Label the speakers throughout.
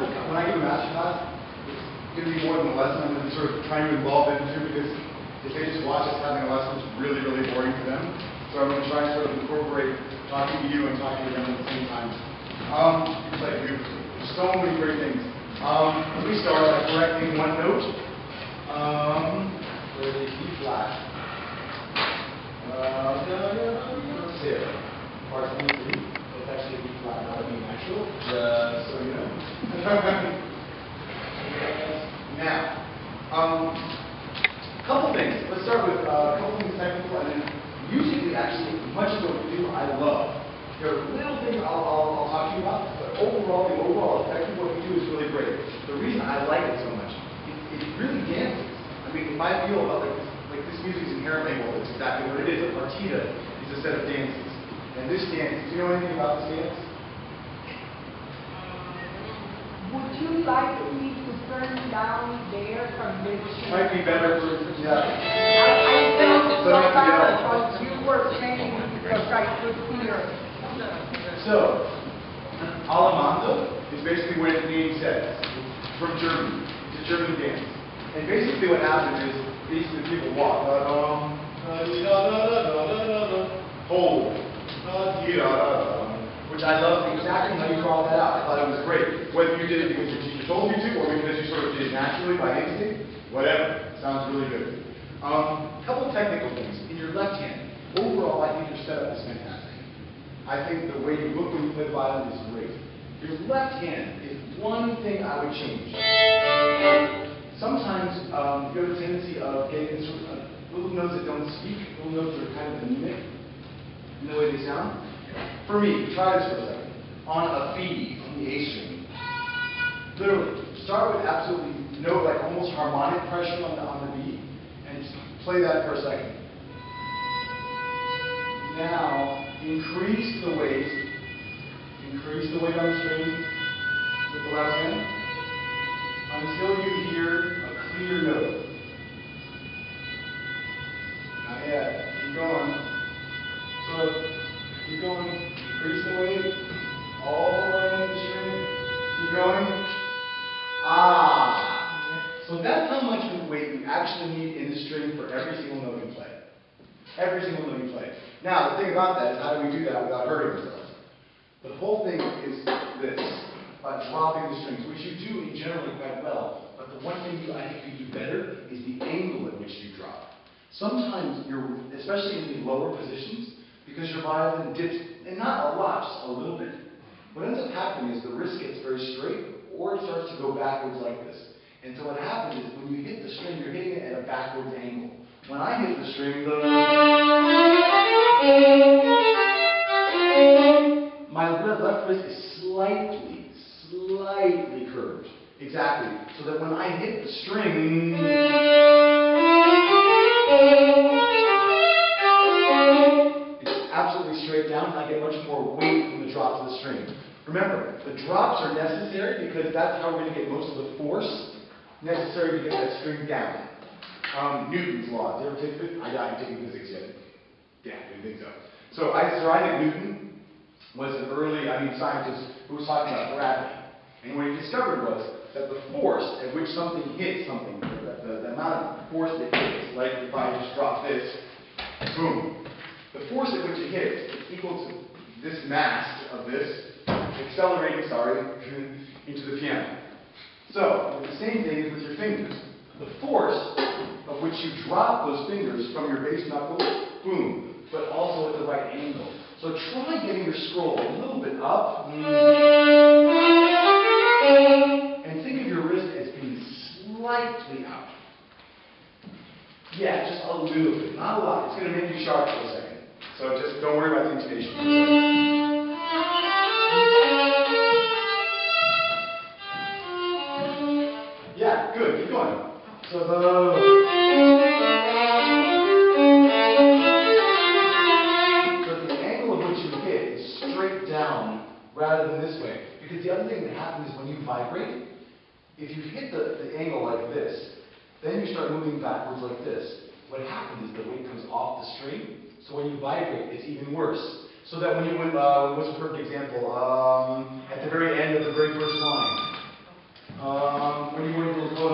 Speaker 1: when I give a master class, it's going to be more than a lesson. I'm going to sort of trying to involve them too, because if they just watch us having a lesson, it's really, really boring for them. So I'm going to try and sort of incorporate talking to you and talking to them at the same time. It's like beautiful. So many great things. Let me start by correcting one note. Where is B flat? There. Part 23. It's actually a B flat, not a B natural. Just so you know. Now, a couple things. Let's start with a couple things technical, and then usually, actually, much of what we do, I love. There are little things I'll talk to you about, but overall, the overall effect of what we do is really great. The reason I like it so much, it really dances. I mean, if I feel about like this music is inherently, well, it's exactly what it is. A partita is a set of dances. And this dance, do you know anything about this dance?
Speaker 2: Would you like me to turn down there from this?
Speaker 1: Might be better for, yeah.
Speaker 2: I felt so bad because you were saying because I could hear.
Speaker 1: So, Allemande is basically what its name says. It's from Germany. It's a German dance. And basically what happens is, basically people walk, hold, which I love exactly how you brought that out. I thought it was great. Whether you did it because your teacher told you to, or because you sort of did it naturally by instinct, whatever. Sounds really good. A couple technical things. In your left hand, overall, I think your setup is fantastic. I think the way you look when you play the violin is great. Your left hand is one thing I would change. Sometimes you have a tendency of getting sort of little notes that don't speak, little notes that are kind of anemic in the way they sound. For me, try this for a second. On a B, on the A string. Literally, start with absolutely no, like almost harmonic pressure on the B, and just play that for a second. Now, increase the weight on the string with the left hand until you hear a clear note. Not yet. Keep going. So, keep going. Increase the weight all the way in the string. Keep going. So that's how much weight you actually need in the string for every single note you play. Every single note you play. Now, the thing about that is, how do we do that without hurting ourselves? The whole thing is this, by dropping the strings, which you do generally quite well, but the one thing I think you do better is the angle at which you drop. Sometimes especially in the lower positions, because your violin dips, and not a lot, just a little bit, what ends up happening is the wrist gets very straight, or it starts to go backwards like this. And so what happens is, when you hit the string, you're hitting it at a backwards angle. When I hit the string, my left wrist is slightly curved. Exactly. So that when I hit the string, it's absolutely straight down, and I get much more weight from the drop to the string. Remember, the drops are necessary because that's how we're going to get most of the force necessary to get that string down. Newton's law. Did you ever take it? I haven't taken physics yet. Yeah, I didn't think so. So Isaac Newton was an early, scientist who was talking about gravity. And what he discovered was that the force at which something hits something, the amount of force that hits, like if I just drop this, boom. The force at which it hits is equal to this mass of this, accelerating, into the piano. So, the same thing is with your fingers. The force of which you drop those fingers from your bass knuckle, boom, but also at the right angle. So try getting your scroll a little bit up, and think of your wrist as being slightly out. Yeah, just a little bit, not a lot. It's going to make you sharp for a second. So just don't worry about the intonation. Yeah, good. Keep going. So the angle of which you hit is straight down rather than this way. Because the other thing that happens is when you vibrate, if you hit the angle like this, then you start moving backwards like this. What happens is the weight comes off the string, so when you vibrate, it's even worse. So that when you went, what's a perfect example? At the very end of the very first line. When you want to go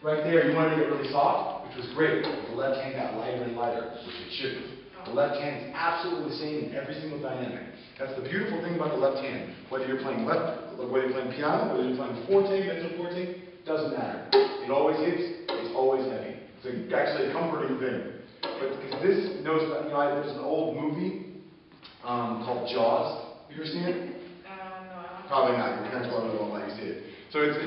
Speaker 1: right there, you wanted to get really soft, which was great. The left hand got lighter and lighter, which it shouldn't. The left hand is absolutely the same in every single dynamic. That's the beautiful thing about the left hand. Whether you're playing whether you're playing piano, whether you're playing forte, mezzo forte, doesn't matter. It always hits, it's always heavy. It's actually a comforting thing. But because this knows about, there's an old movie called Jaws. Have you ever seen it?
Speaker 2: No.
Speaker 1: Probably not. Your parents probably won't let you see it. So it's,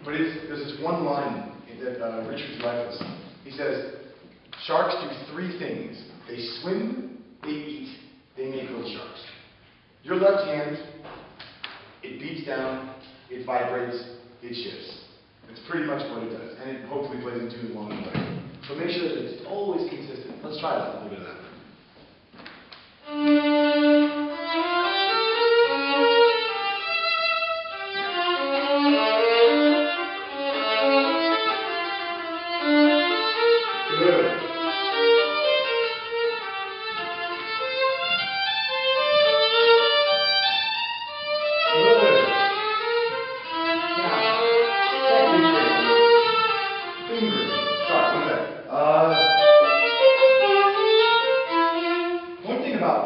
Speaker 1: but there's this one line that Richard Dreyfuss. He says, sharks do three things. They swim, they eat, they make little sharks. Your left hand, it beats down, it vibrates, it shifts. That's pretty much what it does. And it hopefully plays in tune along the way. So make sure that it's always consistent. Let's try that, a little bit of that.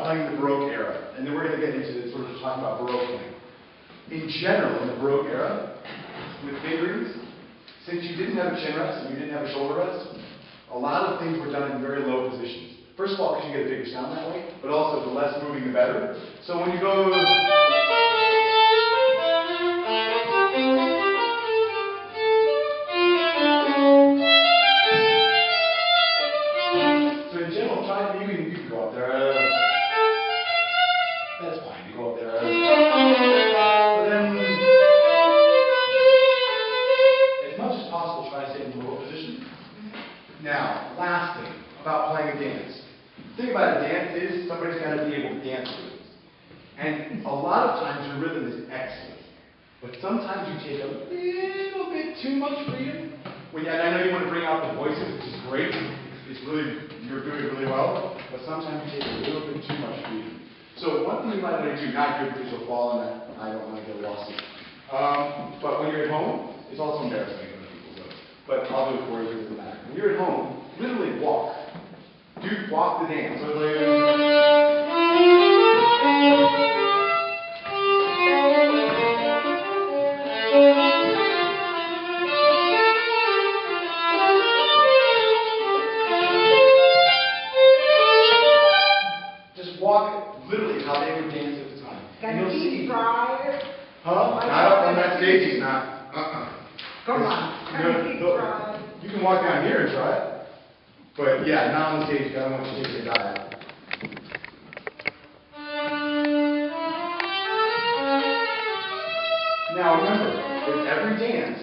Speaker 1: Playing the Baroque era, and then we're going to get into sort of talking about Baroque playing. In general, in the Baroque era, with fingerings, since you didn't have a chin rest and you didn't have a shoulder rest, a lot of things were done in very low positions. First of all, because you get a bigger sound that way, but also the less moving, the better. So when you go... So in general, you can go up there. That's fine, you go up there. But then, as much as possible, try to stay in the low position. Now, last thing about playing a dance. The thing about a dance is somebody's got to be able to dance with it. And a lot of times your rhythm is excellent. But sometimes you take a little bit too much freedom. And I know you want to bring out the voices, which is great. You're doing really well. But sometimes you take a little bit too much freedom. So one thing you might want to do, not good because you'll fall in that, I don't want to get a lawsuit. But when you're at home, it's also embarrassing in front of people. So, but I'll do it for you, it doesn't matter. When you're at home, literally walk. Walk the dance. So just walk literally how they would dance at the time.
Speaker 2: Can you try it?
Speaker 1: Huh? Not up on that stage, he's not.
Speaker 2: Come on. Can you try it?
Speaker 1: You can walk down here and try it. But yeah, not on the stage, I don't want you to take your diet. Now remember, with every dance,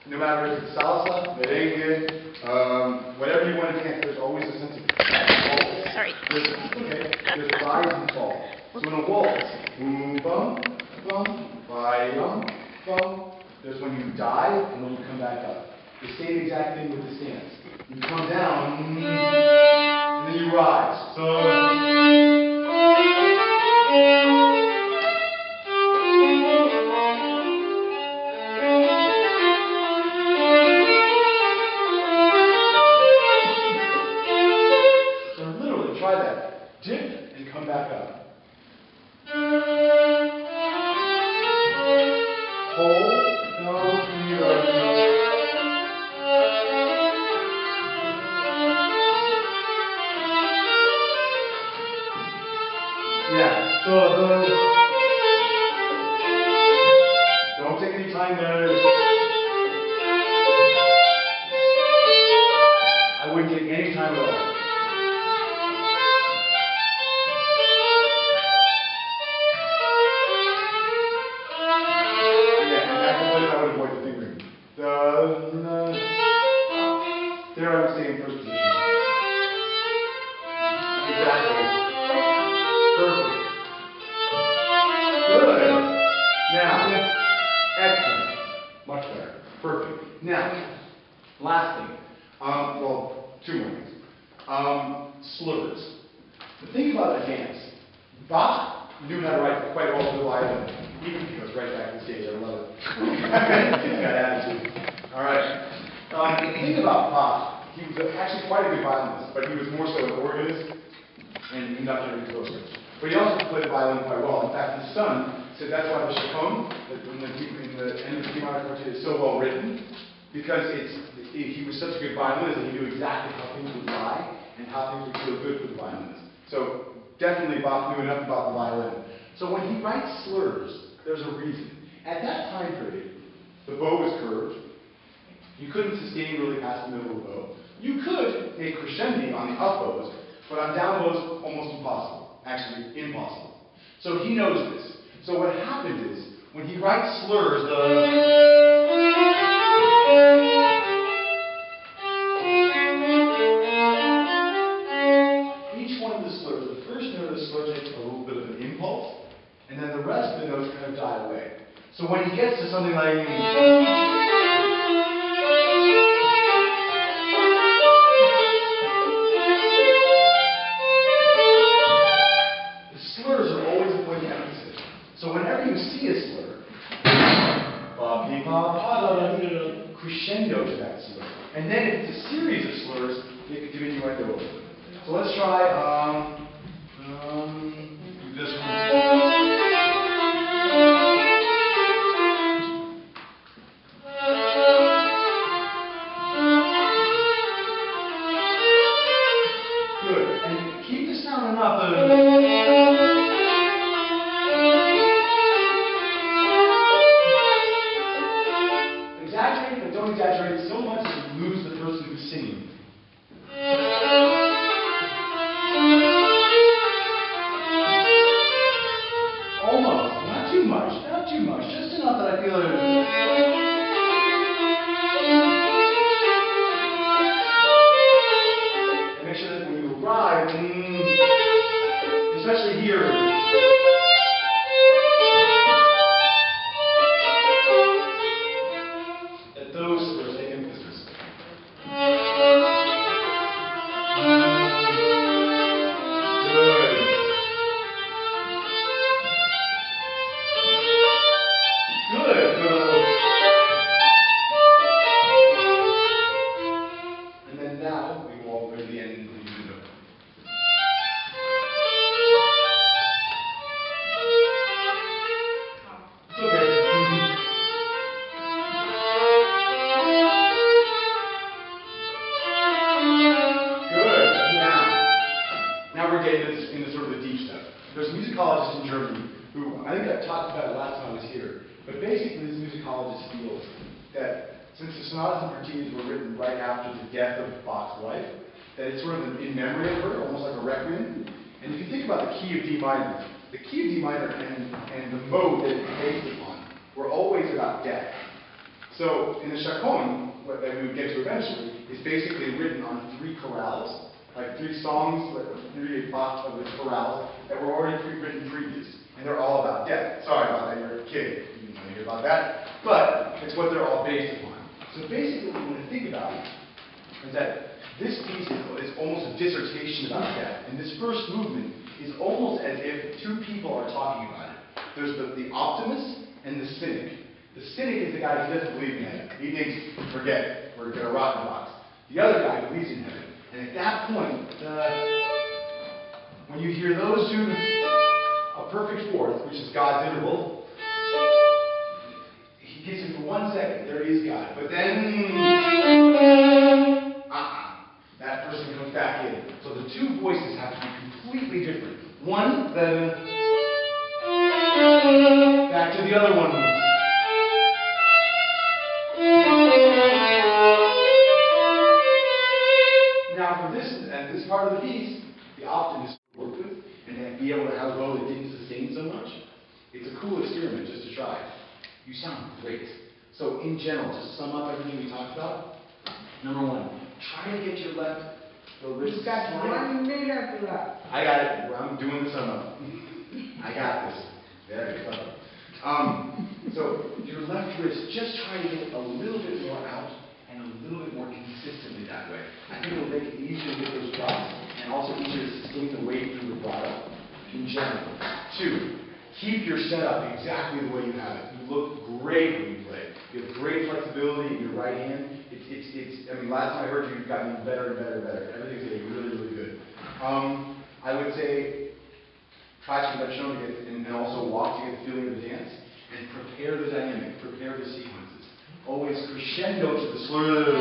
Speaker 1: no matter if it's salsa, merengue, whatever you want to dance, there's always a sense of waltz.
Speaker 3: Sorry.
Speaker 1: There's rise and fall. So in a waltz, boom, bum, bum, bum, bum. There's when you dive and when you come back up. The same exact thing with the stance. You come down, and then you rise. So. Try that. Dip and come back up. Hold, no, yeah, so don't take any time there. I wouldn't take any time at all. There I would stay in first position. Exactly. Perfect. Good. Now, excellent. Much better. Perfect. Now, last thing. Well, two more things. Slurs. The thing about a dance, Bach knew how to write quite well for the violin. He goes right back to the stage. I love it. He's got attitude. All right. The thing about Bach, he was actually quite a good violinist, but he was more so an organist and conductor and composer. But he also played the violin quite well. In fact, his son said that's why the chaconne in the end of the D minor quartet is so well written, because he was such a good violinist and he knew exactly how things would lie and how things would feel good for the violinist. So definitely Bach knew enough about the violin. So when he writes slurs, there's a reason. At that time period, the bow was curved. You couldn't sustain really past the middle of the bow. You could make crescendi on the up bows, but on down bows, almost impossible. Actually, impossible. So he knows this. So what happens is, when he writes slurs, each one of the slurs, the first note of the slur takes a little bit of an impulse, and then the rest of the notes kind of die away. So when he gets to something like so whenever you see a slur, crescendo to that slur. And then if it's a series of slurs, it could diminuendo over. So let's try this one. Good. And keep the sound enough. Exaggerate, but don't exaggerate so much that you lose the person who's singing. Almost. Not too much. Not too much. Just enough that I feel it. And make sure that when you arrive, especially here, those slurs take emphasis. Good. Good. Good. And then now we go all the way to the end and leave the note. It's okay. Now we're getting into sort of the deep stuff. There's a musicologist in Germany who, I think I talked about it last time I was here, but basically this musicologist feels that since the sonatas and partitas were written right after the death of Bach's wife, that it's sort of in memory of her, almost like a requiem. And if you think about the key of D minor, the key of D minor and the mode that it's based upon were always about death. So in the chaconne, what we would get to eventually, is basically written on 3 chorales, like 3 songs, like 3 Bach of the chorales that were already written previous, and they're all about death. Sorry about that, you're a kid, you didn't want to hear about that, but it's what they're all based upon. So basically, what we want to think about is that this piece is almost a dissertation about death, and this first movement is almost as if 2 people are talking about it. There's the optimist and the cynic. The cynic is the guy who doesn't believe in heaven. He thinks, forget it, we're going to rock the box. The other guy believes in heaven. And at that point, when you hear those 2, a perfect fourth, which is God's interval, he gets it for 1 second, there is God. But then, that person comes back in. So the 2 voices have to be completely different. One, then, back to the other one. Now for this part of the piece, the optimist worked with, and to be able to have a bow that didn't sustain so much, it's a cool experiment just to try. You sound great. So in general, to sum up everything we talked about, number 1, try to get your left wrist.
Speaker 2: You've got 1 minute left.
Speaker 1: I got it. I'm doing the sum up. I got this. Very clever. So your left wrist, just try to get a little bit more out and a little bit more consistently that way. I think it'll make it easier to get those drops and also easier to sustain the weight through the vibrato. in general. 2, keep your setup exactly the way you have it. You look great when you play. You have great flexibility in your right hand. I mean, last time I heard you, you've gotten better and better and better. Everything's getting really, really good. I would say, practice metronome to get, and also walk to get the feeling of the dance, and prepare the dynamic, prepare the sequences. Always crescendo to the slurs.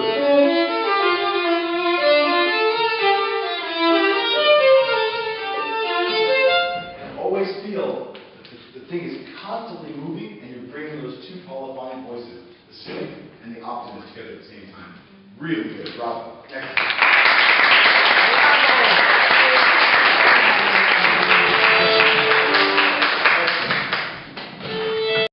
Speaker 1: Always feel that the thing is constantly moving and you're bringing those two polyphonic voices, the swing and the optimist together at the same time. Really good. Bravo. Excellent.